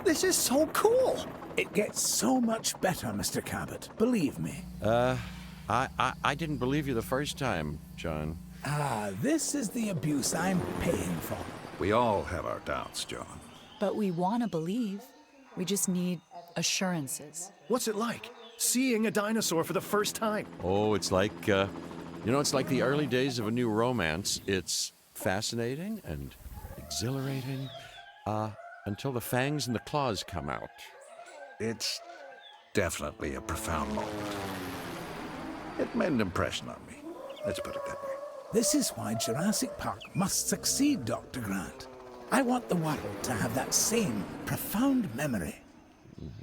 This is so cool! It gets so much better, Mr. Cabot, believe me. I didn't believe you the first time, John. This is the abuse I'm paying for. We all have our doubts, John. But we want to believe. We just need assurances. What's it like, seeing a dinosaur for the first time? Oh, it's like, it's like the early days of a new romance. It's fascinating and exhilarating, until the fangs and the claws come out. It's definitely a profound moment. It made an impression on me. Let's put it that way. This is why Jurassic Park must succeed, Dr. Grant. I want the world to have that same profound memory.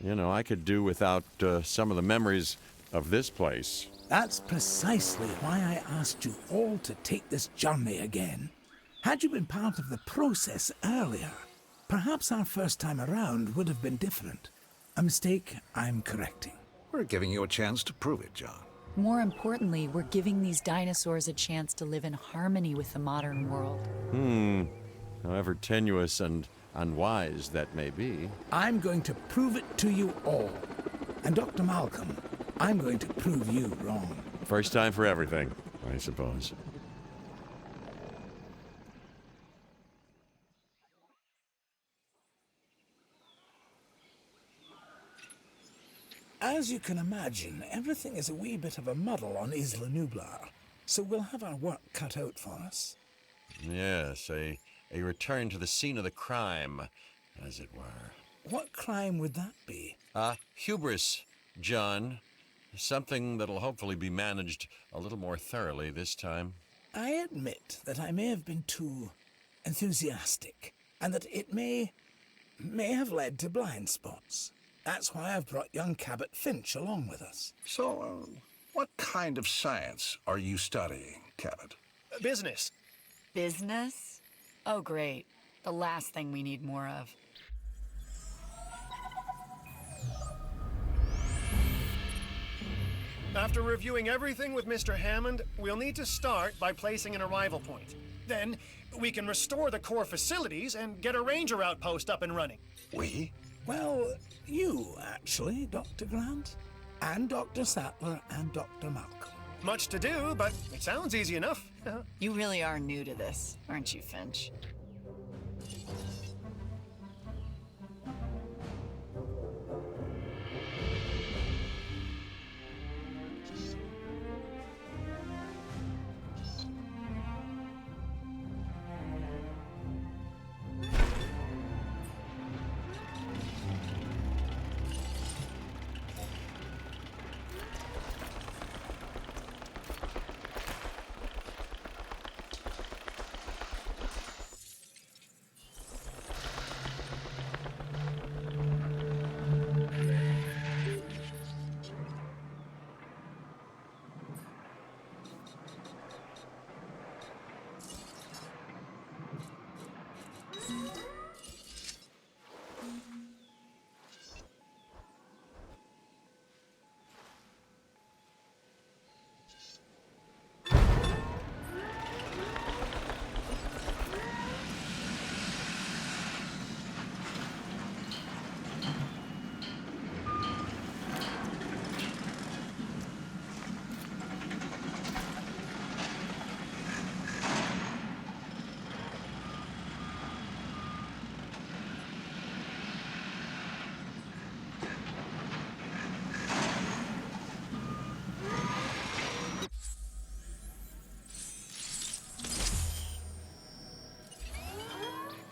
You know, I could do without some of the memories of this place. That's precisely why I asked you all to take this journey again. Had you been part of the process earlier, perhaps our first time around would have been different. A mistake I'm correcting. We're giving you a chance to prove it, John. More importantly, we're giving these dinosaurs a chance to live in harmony with the modern world. However tenuous and unwise that may be. I'm going to prove it to you all. And Dr. Malcolm, I'm going to prove you wrong. First time for everything, I suppose. As you can imagine, everything is a wee bit of a muddle on Isla Nublar, so we'll have our work cut out for us. Yes, a return to the scene of the crime, as it were. What crime would that be? Hubris, John. Something that'll hopefully be managed a little more thoroughly this time. I admit that I may have been too enthusiastic, and that it may have led to blind spots. That's why I've brought young Cabot Finch along with us. So, what kind of science are you studying, Cabot? Business. Business? Oh, great. The last thing we need more of. After reviewing everything with Mr. Hammond, we'll need to start by placing an arrival point. Then, we can restore the core facilities and get a ranger outpost up and running. We? Well, you, actually, Dr. Grant, and Dr. Sattler, and Dr. Malcolm. Much to do, but it sounds easy enough. You really are new to this, aren't you, Finch?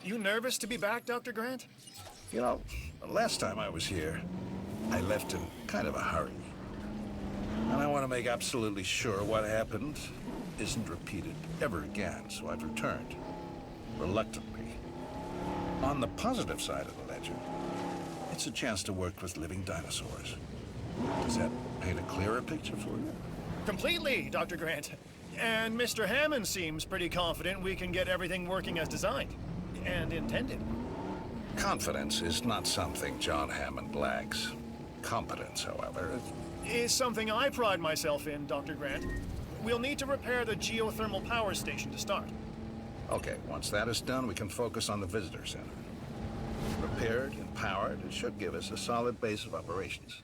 You nervous to be back, Dr. Grant? You know, last time I was here, I left in kind of a hurry. And I want to make absolutely sure what happened isn't repeated ever again, so I've returned. Reluctantly. On the positive side of the ledger, it's a chance to work with living dinosaurs. Does that paint a clearer picture for you? Completely, Dr. Grant. And Mr. Hammond seems pretty confident we can get everything working as designed. And intended. Confidence is not something John Hammond lacks. Competence, however, is something I pride myself in, Dr. Grant. We'll need to repair the geothermal power station to start. Okay, once that is done, we can focus on the visitor center. Repaired and powered, it should give us a solid base of operations.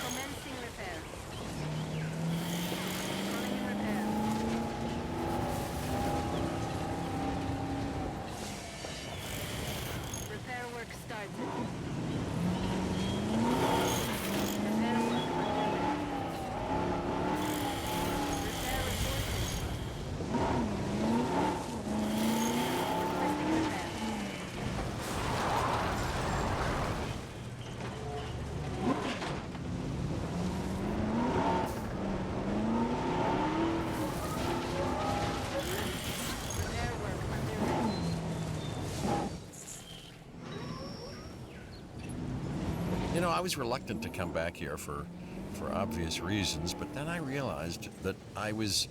Commencing repairs. Calling in repair. Repair work started. Repair work underway. Repair reported. Requesting repair. Repair work underway. You know, I was reluctant to come back here for obvious reasons, but then I realized that I was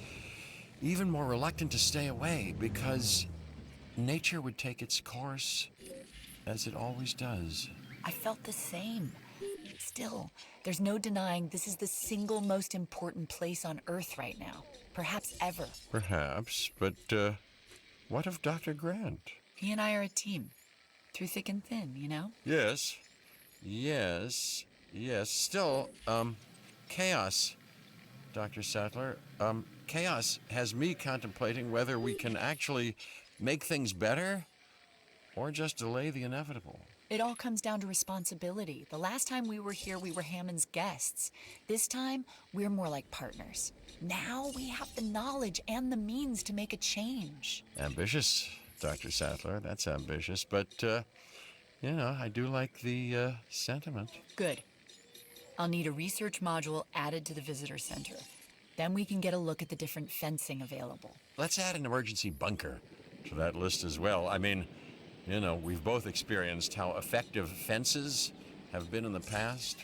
even more reluctant to stay away because nature would take its course as it always does. I felt the same. Still, there's no denying this is the single most important place on Earth right now, perhaps ever. Perhaps, but what of Dr. Grant? He and I are a team, through thick and thin, you know? Yes. Still, chaos, Dr. Sattler. Chaos has me contemplating whether we can actually make things better or just delay the inevitable. It all comes down to responsibility. The last time we were here, we were Hammond's guests. This time, we're more like partners. Now we have the knowledge and the means to make a change. Ambitious, Dr. Sattler. That's ambitious, but, I do like the sentiment. Good. I'll need a research module added to the visitor center. Then we can get a look at the different fencing available. Let's add an emergency bunker to that list as well. I mean, we've both experienced how effective fences have been in the past.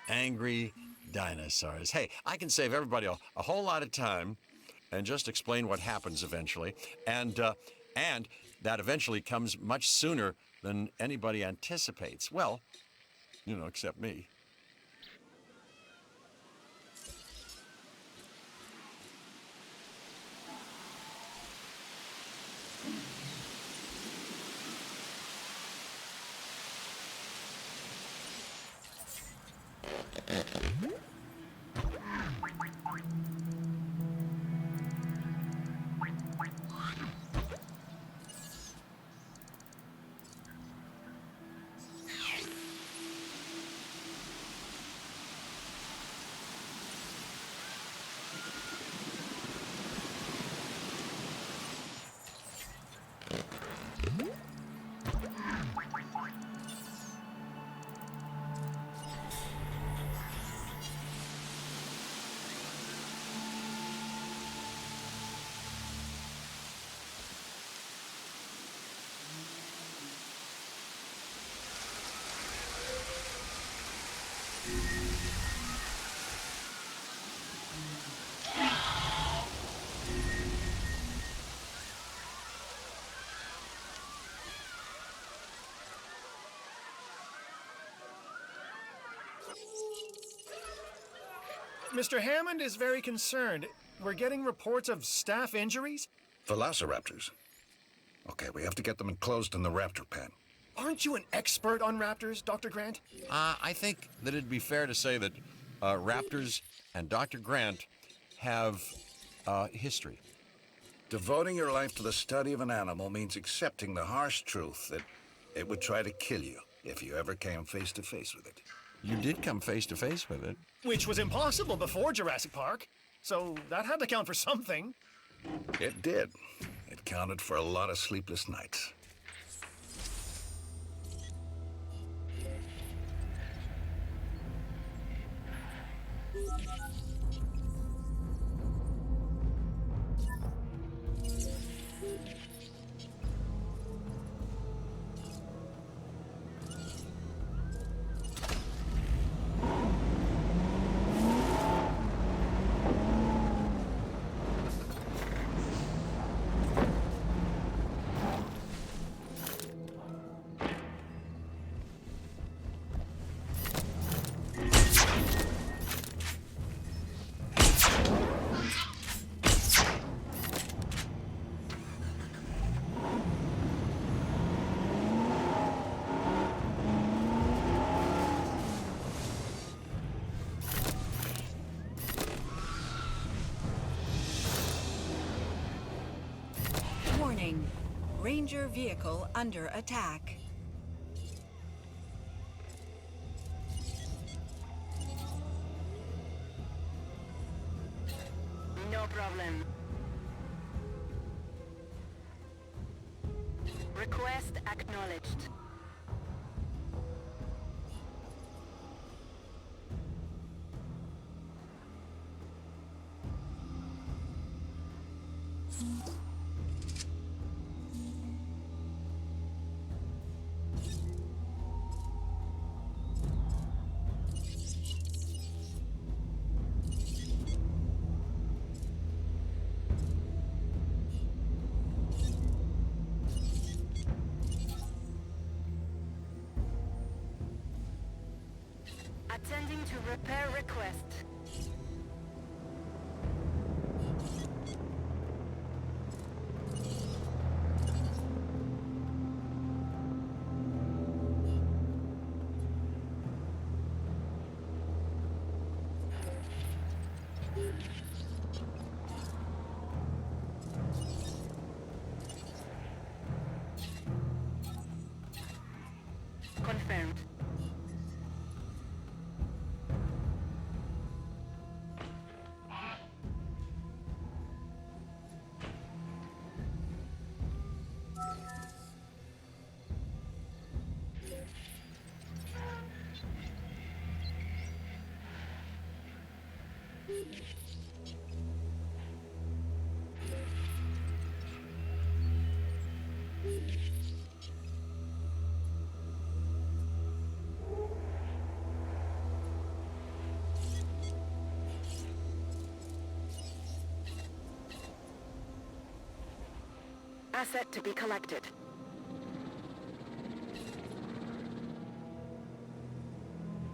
Angry dinosaurs. Hey, I can save everybody a whole lot of time and just explain what happens eventually. And that eventually comes much sooner than anybody anticipates. Well, except me. Mr. Hammond is very concerned. We're getting reports of staff injuries. Velociraptors. Okay, we have to get them enclosed in the raptor pen. Aren't you an expert on raptors, Dr. Grant? I think that it'd be fair to say that Raptors and Dr. Grant have history. Devoting your life to the study of an animal means accepting the harsh truth that it would try to kill you if you ever came face to face with it. You did come face to face with it. Which was impossible before Jurassic Park. So that had to count for something. It did. It counted for a lot of sleepless nights. Warning. Ranger vehicle under attack. No problem. Request acknowledged. Attending to repair request. Confirmed. Asset to be collected.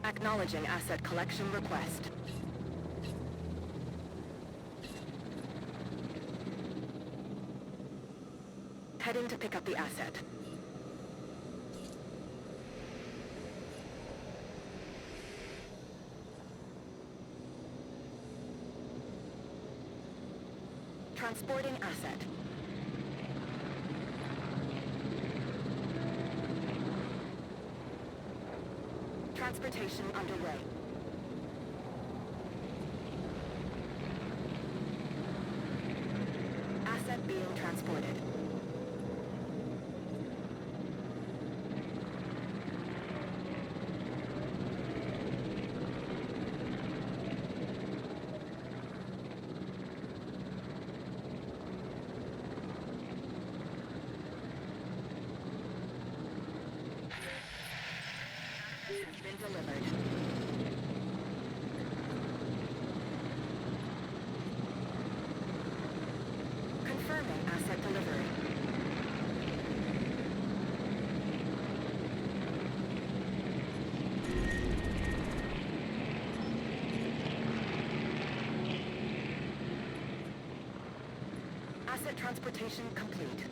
Acknowledging asset collection request. Heading to pick up the asset. Transporting asset. Transportation underway. Asset being transported. Been delivered. Confirming asset delivery. Asset transportation complete.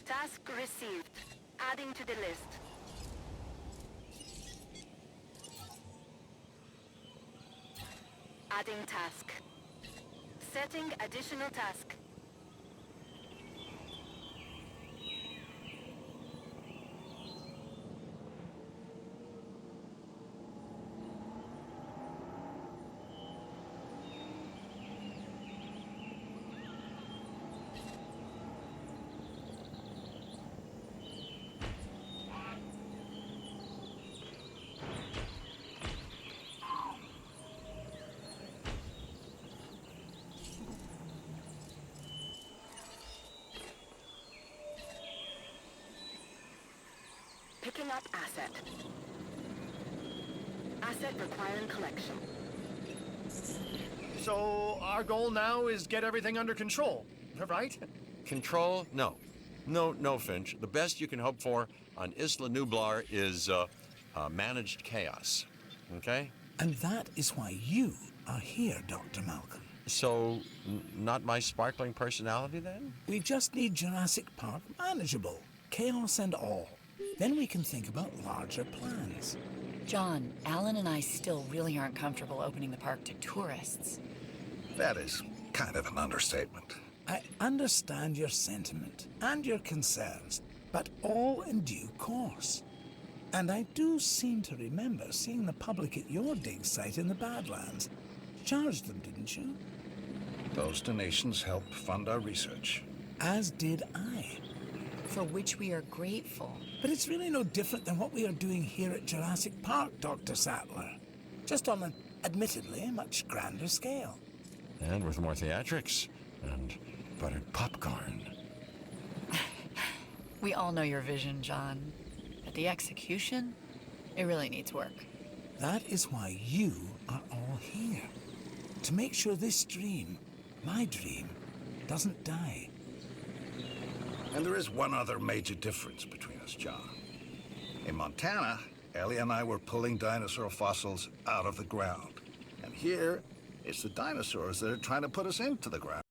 Task received. Adding to the list. Adding task. Setting additional task. Picking up asset. Asset requiring collection. So our goal now is get everything under control, right? Control? No. No, Finch. The best you can hope for on Isla Nublar is managed chaos. Okay? And that is why you are here, Dr. Malcolm. So, not my sparkling personality then? We just need Jurassic Park manageable, chaos and all. Then we can think about larger plans. John, Alan and I still really aren't comfortable opening the park to tourists. That is kind of an understatement. I understand your sentiment and your concerns, but all in due course. And I do seem to remember seeing the public at your dig site in the Badlands. Charged them, didn't you? Those donations help fund our research. As did I. For which we are grateful. But it's really no different than what we are doing here at Jurassic Park, Dr. Sattler. Just on an, admittedly, much grander scale. And with more theatrics and buttered popcorn. We all know your vision, John. But the execution, it really needs work. That is why you are all here. To make sure this dream, my dream, doesn't die. And there is one other major difference between us, John. In Montana, Ellie and I were pulling dinosaur fossils out of the ground. And here, it's the dinosaurs that are trying to put us into the ground.